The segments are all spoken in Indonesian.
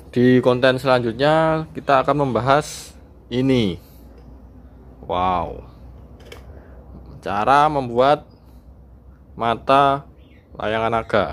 Di konten selanjutnya kita akan membahas ini. Wow, cara membuat mata layangan naga.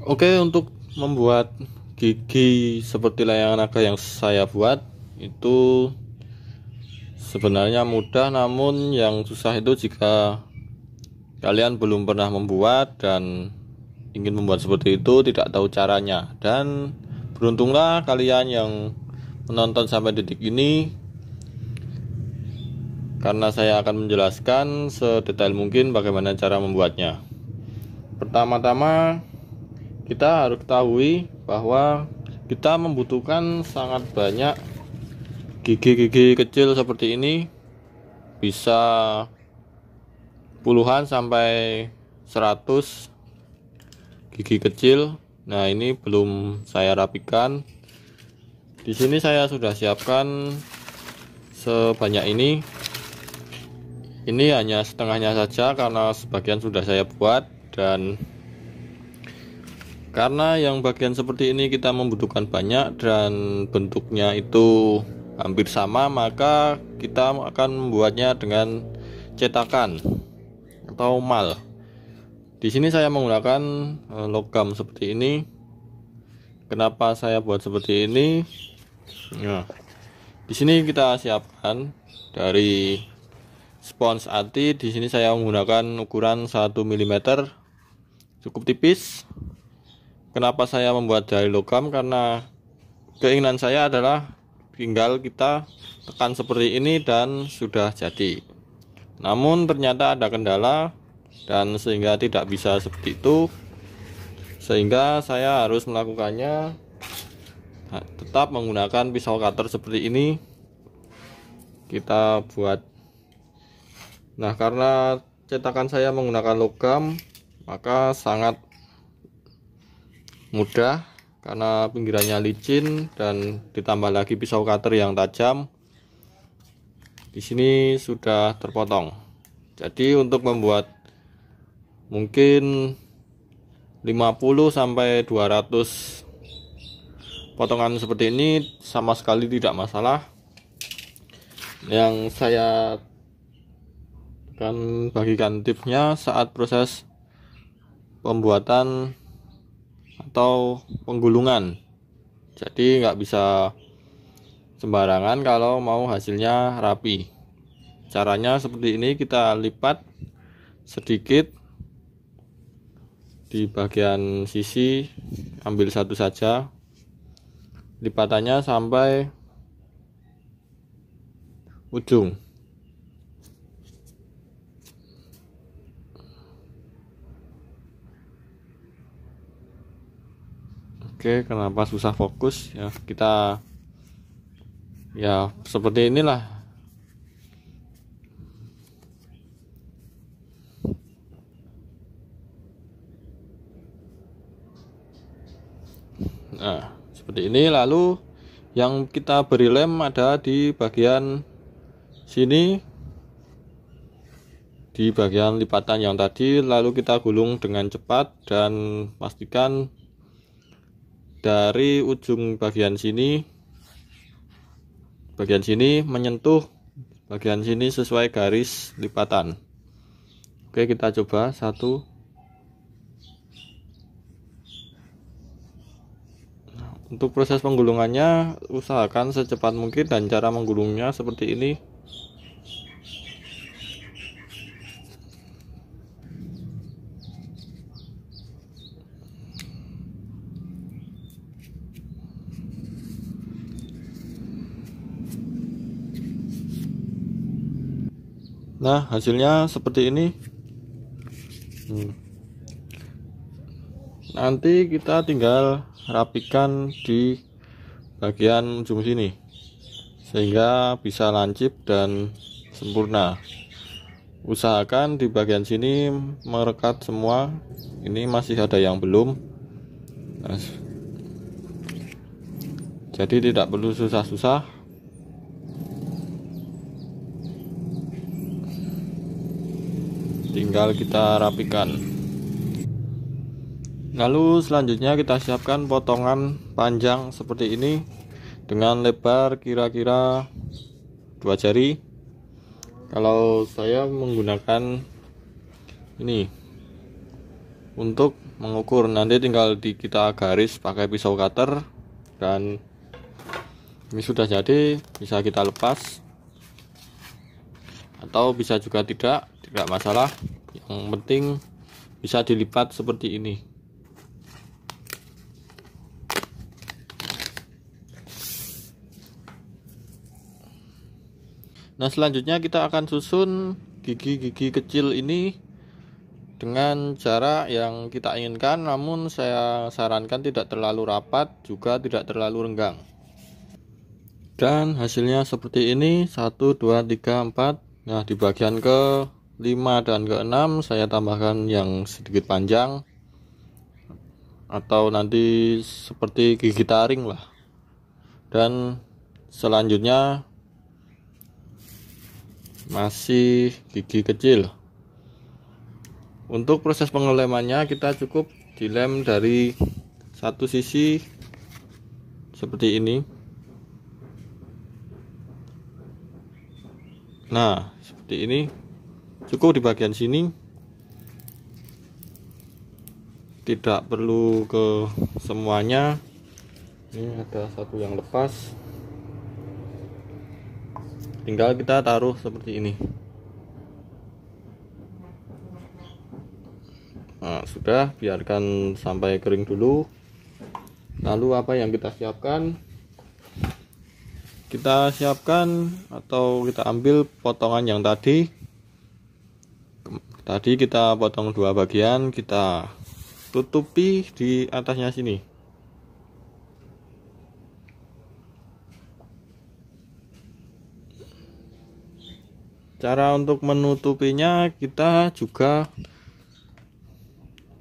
Oke, untuk membuat gigi seperti layangan naga yang saya buat itu sebenarnya mudah, namun yang susah itu jika kalian belum pernah membuat dan ingin membuat seperti itu, tidak tahu caranya. Dan beruntunglah kalian yang menonton sampai detik ini, karena saya akan menjelaskan sedetail mungkin bagaimana cara membuatnya. Pertama-tama kita harus ketahui bahwa kita membutuhkan sangat banyak gigi-gigi kecil seperti ini, bisa puluhan sampai 100 gigi kecil. Nah, ini belum saya rapikan. Di sini saya sudah siapkan sebanyak ini. Ini hanya setengahnya saja karena sebagian sudah saya buat, dan karena yang bagian seperti ini kita membutuhkan banyak dan bentuknya itu hampir sama, maka kita akan membuatnya dengan cetakan atau mal. Di sini saya menggunakan logam seperti ini. Kenapa saya buat seperti ini? Nah, di sini kita siapkan dari spons ati. Di sini saya menggunakan ukuran 1 mm, cukup tipis. Kenapa saya membuat dari logam? Karena keinginan saya adalah tinggal kita tekan seperti ini dan sudah jadi. Namun ternyata ada kendala, dan sehingga tidak bisa seperti itu, sehingga saya harus melakukannya tetap menggunakan pisau cutter seperti ini. Kita buat. Nah, karena cetakan saya menggunakan logam, maka sangat mudah karena pinggirannya licin dan ditambah lagi pisau cutter yang tajam. Di sini sudah terpotong. Jadi untuk membuat mungkin 50 sampai 200 potongan seperti ini sama sekali tidak masalah. Yang saya akan bagikan tipsnya saat proses pembuatan atau penggulungan. Jadi nggak bisa sembarangan kalau mau hasilnya rapi. Caranya seperti ini, kita lipat sedikit di bagian sisi, ambil satu saja, lipatannya sampai ujung. Oke, kenapa susah fokus ya? Kita ya seperti inilah. Nah, seperti ini. Lalu yang kita beri lem ada di bagian sini, di bagian lipatan yang tadi. Lalu kita gulung dengan cepat dan pastikan dari ujung bagian sini menyentuh bagian sini sesuai garis lipatan. Oke, kita coba satu. Untuk proses penggulungannya usahakan secepat mungkin, dan cara menggulungnya seperti ini. Nah, hasilnya seperti ini. Nanti kita tinggal rapikan di bagian ujung sini sehingga bisa lancip dan sempurna. Usahakan di bagian sini merekat semua. Ini masih ada yang belum. Nah, jadi tidak perlu susah-susah. Tinggal kita rapikan. Lalu selanjutnya kita siapkan potongan panjang seperti ini dengan lebar kira-kira 2 jari. Kalau saya menggunakan ini untuk mengukur, nanti tinggal kita garis pakai pisau cutter, dan ini sudah jadi. Bisa kita lepas atau bisa juga tidak masalah, yang penting bisa dilipat seperti ini. Nah, selanjutnya kita akan susun gigi-gigi kecil ini dengan jarak yang kita inginkan, namun saya sarankan tidak terlalu rapat juga tidak terlalu renggang. Dan hasilnya seperti ini, 1 2 3 4. Nah, di bagian ke 5 dan ke 6 saya tambahkan yang sedikit panjang, atau nanti seperti gigi taring lah. Dan selanjutnya masih gigi kecil. Untuk proses pengelemannya kita cukup dilem dari satu sisi seperti ini. Nah, seperti ini. Cukup di bagian sini, tidak perlu ke semuanya. Ini ada satu yang lepas, tinggal kita taruh seperti ini. Nah, sudah, biarkan sampai kering dulu. Lalu apa yang kita siapkan? Kita siapkan atau kita ambil potongan yang tadi kita potong 2 bagian, kita tutupi di atasnya sini. Cara untuk menutupinya, kita juga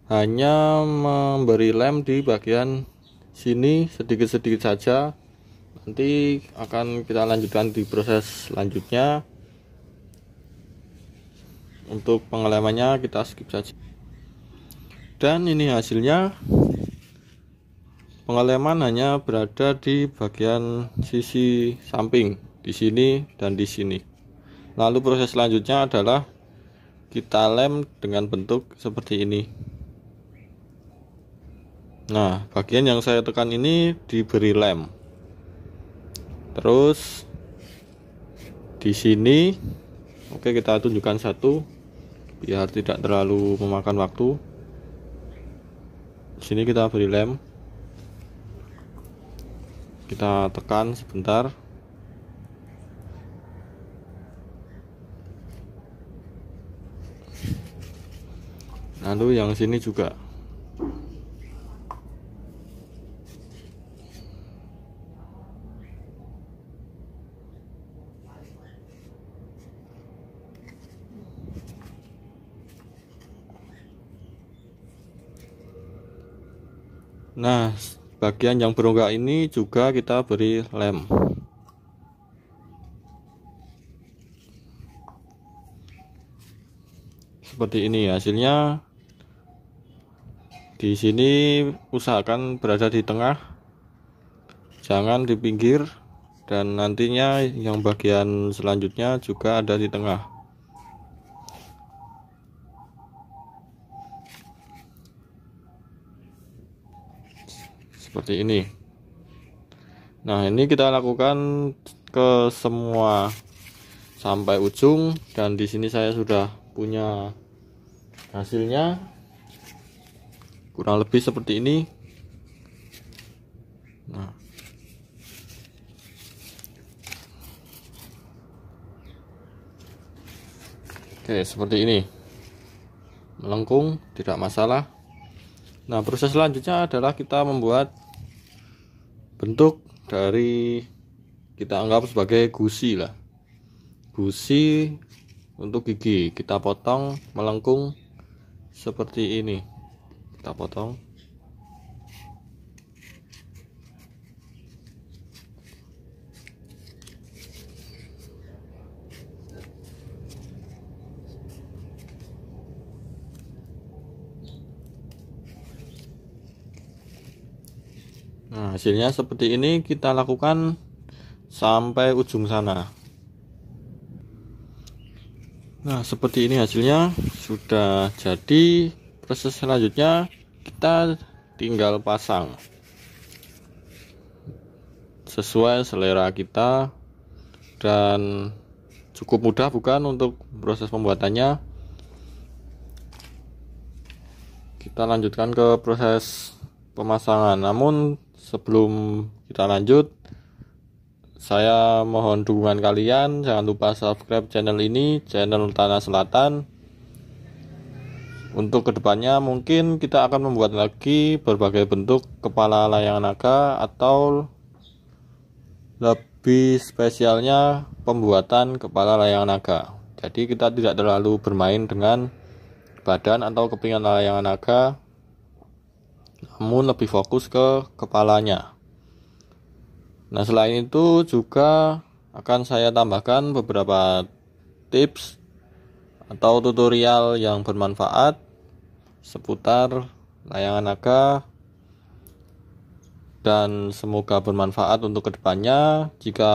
hanya memberi lem di bagian sini sedikit-sedikit saja. Nanti akan kita lanjutkan di proses selanjutnya. Untuk pengelemannya kita skip saja. Dan ini hasilnya. Pengeleman hanya berada di bagian sisi samping, di sini dan di sini. Lalu proses selanjutnya adalah kita lem dengan bentuk seperti ini. Nah, bagian yang saya tekan ini diberi lem. Terus di sini, oke, kita tunjukkan satu biar tidak terlalu memakan waktu. Di sini kita beri lem. Kita tekan sebentar. Lalu yang sini juga. Nah, bagian yang berongga ini juga kita beri lem. Seperti ini hasilnya. Di sini usahakan berada di tengah, jangan di pinggir, dan nantinya yang bagian selanjutnya juga ada di tengah. Seperti ini. Nah, ini kita lakukan ke semua sampai ujung, dan di sini saya sudah punya hasilnya. Kurang lebih seperti ini. Nah, oke, seperti ini. Melengkung, tidak masalah. Nah, proses selanjutnya adalah kita membuat bentuk dari, kita anggap sebagai gusi lah. Gusi untuk gigi kita potong melengkung seperti ini. Kita potong. hasilnya seperti ini, kita lakukan sampai ujung sana. Nah, seperti ini hasilnya sudah jadi. Proses selanjutnya kita tinggal pasang sesuai selera kita, dan cukup mudah bukan untuk proses pembuatannya. Kita lanjutkan ke proses pemasangan. Namun sebelum kita lanjut, saya mohon dukungan kalian. Jangan lupa subscribe channel ini, channel Tanah Selatan. Untuk kedepannya mungkin kita akan membuat lagi berbagai bentuk kepala layangan naga, atau lebih spesialnya pembuatan kepala layangan naga. Jadi kita tidak terlalu bermain dengan badan atau kepingan layangan naga, namun lebih fokus ke kepalanya. Nah, selain itu juga akan saya tambahkan beberapa tips atau tutorial yang bermanfaat seputar layangan naga, dan semoga bermanfaat untuk kedepannya. Jika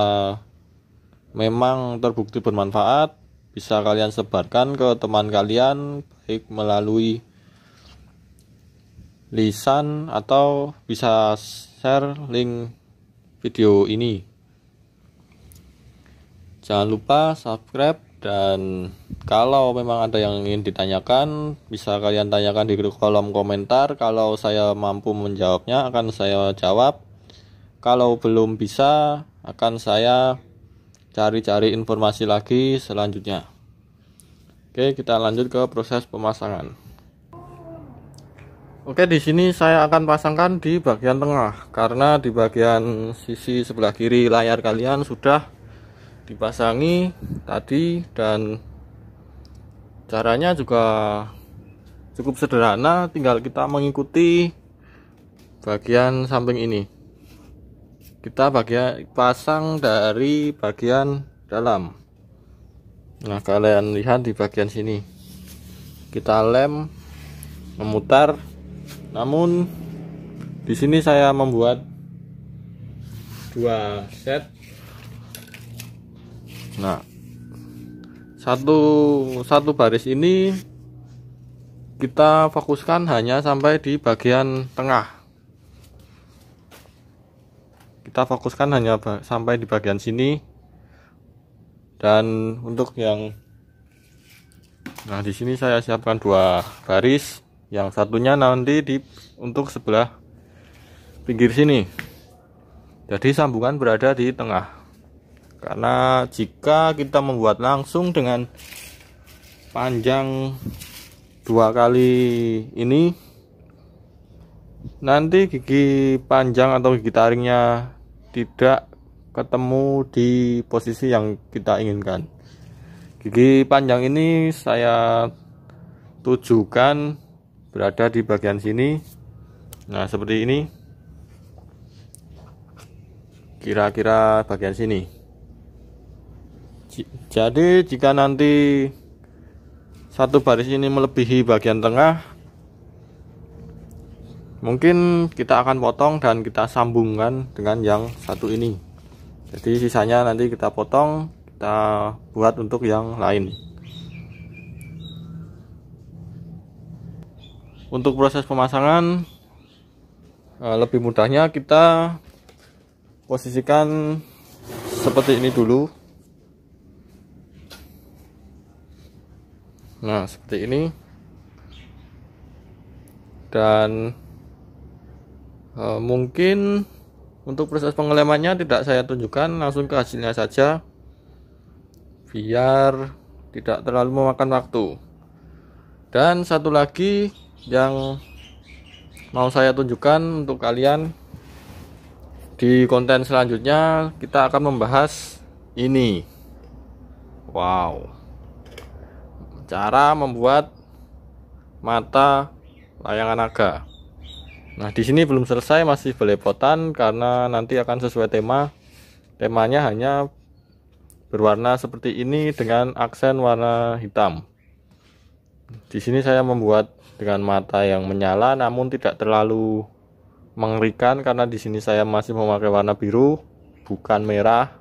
memang terbukti bermanfaat, bisa kalian sebarkan ke teman kalian, baik melalui lisan atau bisa share link video ini. Jangan lupa subscribe, dan kalau memang ada yang ingin ditanyakan, bisa kalian tanyakan di kolom komentar. Kalau saya mampu menjawabnya, akan saya jawab. Kalau belum bisa, akan saya cari-cari informasi lagi selanjutnya. Oke, kita lanjut ke proses pemasangan. Oke, di sini saya akan pasangkan di bagian tengah, karena di bagian sisi sebelah kiri layar kalian sudah dipasangi tadi, dan caranya juga cukup sederhana, tinggal kita mengikuti bagian samping ini. Kita pasang dari bagian dalam. Nah, kalian lihat di bagian sini kita lem memutar, namun di sini saya membuat dua set. Nah, satu baris ini kita fokuskan hanya sampai di bagian tengah. Kita fokuskan hanya sampai di bagian sini. Dan untuk yang di sini saya siapkan dua baris. Yang satunya nanti untuk sebelah pinggir sini. Jadi sambungan berada di tengah. Karena jika kita membuat langsung dengan panjang dua kali ini, nanti gigi panjang atau gigi taringnya tidak ketemu di posisi yang kita inginkan. Gigi panjang ini saya tujukan berada di bagian sini. Nah, seperti ini, kira-kira bagian sini. Jadi jika nanti satu baris ini melebihi bagian tengah, mungkin kita akan potong dan kita sambungkan dengan yang satu ini. Jadi sisanya nanti kita potong, kita buat untuk yang lain. Untuk proses pemasangan lebih mudahnya kita posisikan seperti ini dulu. Nah, seperti ini. Dan mungkin untuk proses pengelemannya tidak saya tunjukkan, langsung ke hasilnya saja biar tidak terlalu memakan waktu. Dan satu lagi yang mau saya tunjukkan untuk kalian, di konten selanjutnya kita akan membahas ini. Wow, cara membuat mata layangan naga. Nah, di sini belum selesai, masih belepotan karena nanti akan sesuai tema. Temanya hanya berwarna seperti ini dengan aksen warna hitam. Di sini saya membuat dengan mata yang menyala namun tidak terlalu mengerikan karena di sini saya masih memakai warna biru, bukan merah.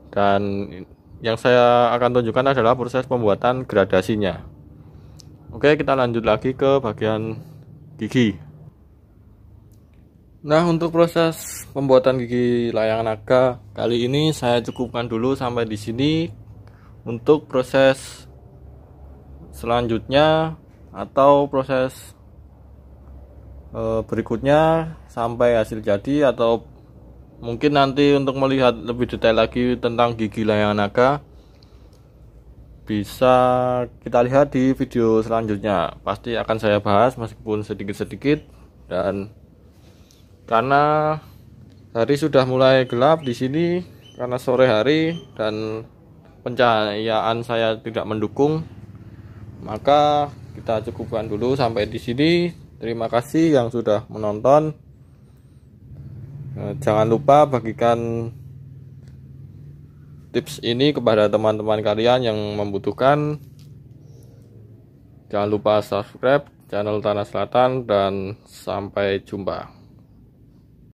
Dan yang saya akan tunjukkan adalah proses pembuatan gradasinya. Oke, kita lanjut lagi ke bagian gigi. Nah, untuk proses pembuatan gigi layang naga kali ini saya cukupkan dulu sampai di sini. Untuk proses selanjutnya atau proses berikutnya sampai hasil jadi, atau mungkin nanti untuk melihat lebih detail lagi tentang gigi layang naga, bisa kita lihat di video selanjutnya. Pasti akan saya bahas meskipun sedikit-sedikit. Dan karena hari sudah mulai gelap di sini karena sore hari dan pencahayaan saya tidak mendukung, maka kita cukupkan dulu sampai di sini. Terima kasih yang sudah menonton. Jangan lupa bagikan tips ini kepada teman-teman kalian yang membutuhkan. Jangan lupa subscribe channel Tanah Selatan dan sampai jumpa.